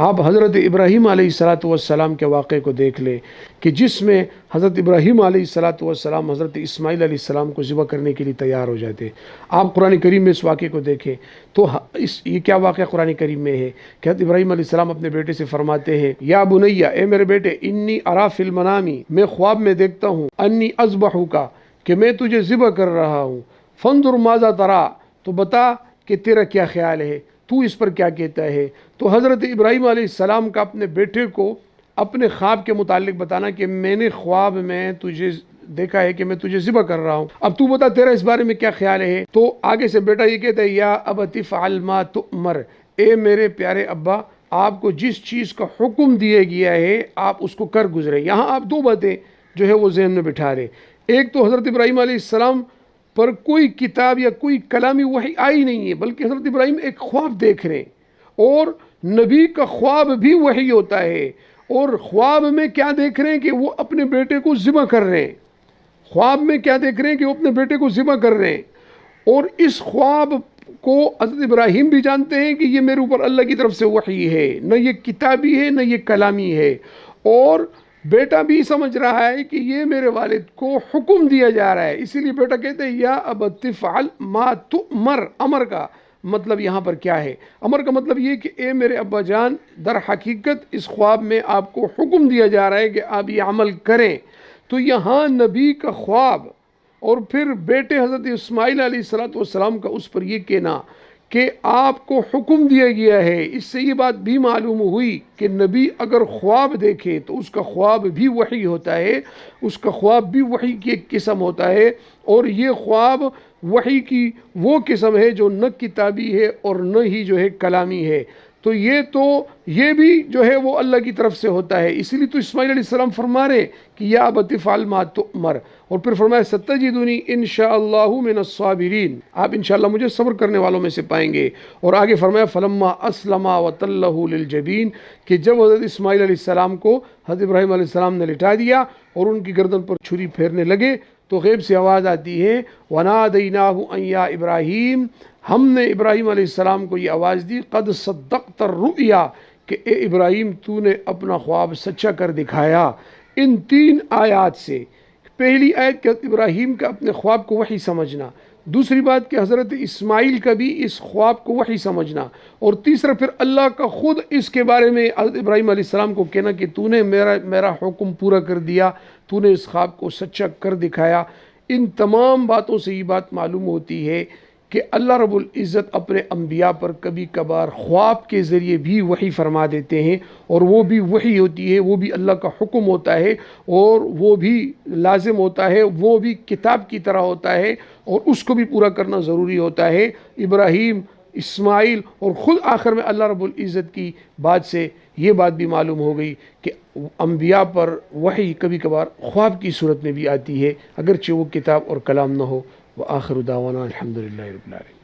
آپ حضرت ابراہیم علیہ السلام کے واقعے کو دیکھ لیں کہ جس میں حضرت ابراہیم علیہ السلام حضرت اسماعیل علیہ السلام کو ذبح کرنے کے لیے تیار ہو جاتے. آپ قرآن کریم میں اس واقعے کو دیکھیں تو یہ کیا واقعہ قرآن کریم میں ہے کہ حضرت ابراہیم علیہ السلام اپنے بیٹے سے فرماتے ہیں یا بنیا، اے میرے بیٹے، انی ارا فی المنامی، میں خواب میں دیکھتا ہوں، انی اذبحک، کہ میں تجھے ذبح کر رہا ہوں، فانظر ماذا ترا، تو بتا کہ تیرا کیا خیال ہے، تو اس پر کیا کہتا ہے. تو حضرت ابراہیم علیہ السلام کا اپنے بیٹے کو اپنے خواب کے متعلق بتانا کہ میں نے خواب میں تجھے دیکھا ہے کہ میں تجھے ذبح کر رہا ہوں، اب تو بتا تیرا اس بارے میں کیا خیال ہے. تو آگے سے بیٹا یہ کہتا ہے یا ابت افعل ما تؤمر، اے میرے پیارے ابا، آپ کو جس چیز کا حکم دیا گیا ہے آپ اس کو کر گزرے. یہاں آپ دو باتیں جو ہے وہ ذہن میں بٹھا رہے. ایک تو حضرت ابراہیم علیہ السلام پر کوئی کتاب یا کوئی کلامی وحی آئی نہیں ہے، بلکہ حضرت ابراہیم ایک خواب دیکھ رہے ہیں، اور نبی کا خواب بھی وحی ہوتا ہے. اور خواب میں کیا دیکھ رہے ہیں کہ وہ اپنے بیٹے کو ذبح کر رہے ہیں. خواب میں کیا دیکھ رہے ہیں کہ وہ اپنے بیٹے کو ذبح کر رہے ہیں، اور اس خواب کو حضرت ابراہیم بھی جانتے ہیں کہ یہ میرے اوپر اللہ کی طرف سے وحی ہے، نہ یہ کتابی ہے نہ یہ کلامی ہے. اور بیٹا بھی سمجھ رہا ہے کہ یہ میرے والد کو حکم دیا جا رہا ہے. اسی لیے بیٹا کہتے ہیں یا ابت افعل ما تؤمر. امر کا مطلب یہاں پر کیا ہے؟ امر کا مطلب یہ کہ اے میرے ابا جان، در حقیقت اس خواب میں آپ کو حکم دیا جا رہا ہے کہ آپ یہ عمل کریں. تو یہاں نبی کا خواب اور پھر بیٹے حضرت اسماعیل علیہ السلام کا اس پر یہ کہنا کہ آپ کو حکم دیا گیا ہے، اس سے یہ بات بھی معلوم ہوئی کہ نبی اگر خواب دیکھے تو اس کا خواب بھی وحی ہوتا ہے، اس کا خواب بھی وحی کی ایک قسم ہوتا ہے. اور یہ خواب وحی کی وہ قسم ہے جو نہ کتابی ہے اور نہ ہی جو ہے کلامی ہے. تو یہ بھی جو ہے وہ اللہ کی طرف سے ہوتا ہے. اسی لیے تو اسماعیل علیہ السلام فرما رہے کہ یا ابت افعل ما تؤمر، اور پھر فرمایا ستجدنی انشاءاللہ من الصابرین، آپ انشاءاللہ مجھے صبر کرنے والوں میں سے پائیں گے. اور آگے فرمایا فلما اسلما وتلہ للجبین، کہ جب حضرت اسماعیل علیہ السلام کو حضرت ابراہیم علیہ السلام نے لٹا دیا اور ان کی گردن پر چھری پھیرنے لگے تو غیب سے آواز آتی ہے وَنَادَيْنَاهُ أَن يَا إِبْرَاهِيمُ، ہم نے ابراہیم علیہ السلام کو یہ آواز دی قد صدقت الرؤیا، کہ اے ابراہیم تو نے اپنا خواب سچا کر دکھایا. ان تین آیات سے، پہلی آیت کہ ابراہیم کا اپنے خواب کو وحی سمجھنا، دوسری بات کہ حضرت اسماعیل کا بھی اس خواب کو وحی سمجھنا، اور تیسرا پھر اللہ کا خود اس کے بارے میں حضرت ابراہیم علیہ السلام کو کہنا کہ تو نے میرا حکم پورا کر دیا، تو نے اس خواب کو سچا کر دکھایا. ان تمام باتوں سے یہ بات معلوم ہوتی ہے کہ اللہ رب العزت اپنے انبیاء پر کبھی کبھار خواب کے ذریعے بھی وحی فرما دیتے ہیں، اور وہ بھی وحی ہوتی ہے، وہ بھی اللہ کا حکم ہوتا ہے، اور وہ بھی لازم ہوتا ہے، وہ بھی کتاب کی طرح ہوتا ہے، اور اس کو بھی پورا کرنا ضروری ہوتا ہے. ابراہیم، اسماعیل اور خود آخر میں اللہ رب العزت کی بات سے یہ بات بھی معلوم ہو گئی کہ انبیاء پر وحی کبھی کبھار خواب کی صورت میں بھی آتی ہے، اگرچہ وہ کتاب اور کلام نہ ہو. وآخر دعوانا الحمدللہ رب العالمین.